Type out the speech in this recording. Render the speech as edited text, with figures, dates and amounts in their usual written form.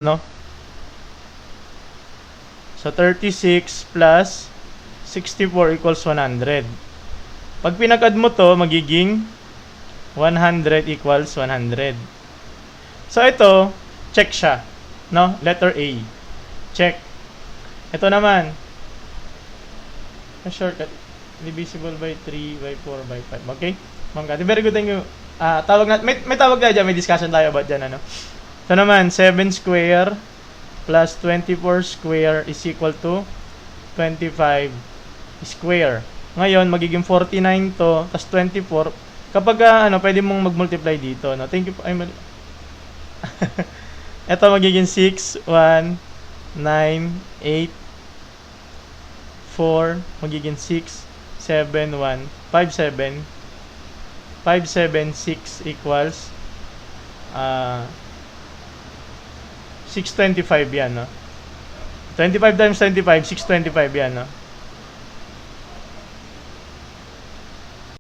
no? So, 36 plus 64 equals 100. Pag pinag-add mo to, magiging 100 equals 100. So, ito, check siya. No? Letter A. Check. Ito naman. A shortcut. Divisible by 3, by 4, by 5. Okay? Ma'am Cathy, very good. Thank you. Tawag na, may tawag tayo dyan. May discussion tayo about dyan. Ano? Ito naman, 7 square plus 24 square is equal to 25 square. Ngayon, magiging 49 to, tas 24. Kapag, pwede mong mag-multiply dito. No? Thank you po. Ito magiging 6, 1, 9, 8, 4, magiging 6, 7, 1, 5, 7, 5, 7, 6 equals 625 yan, no? 25 times 25, 625 yan, no?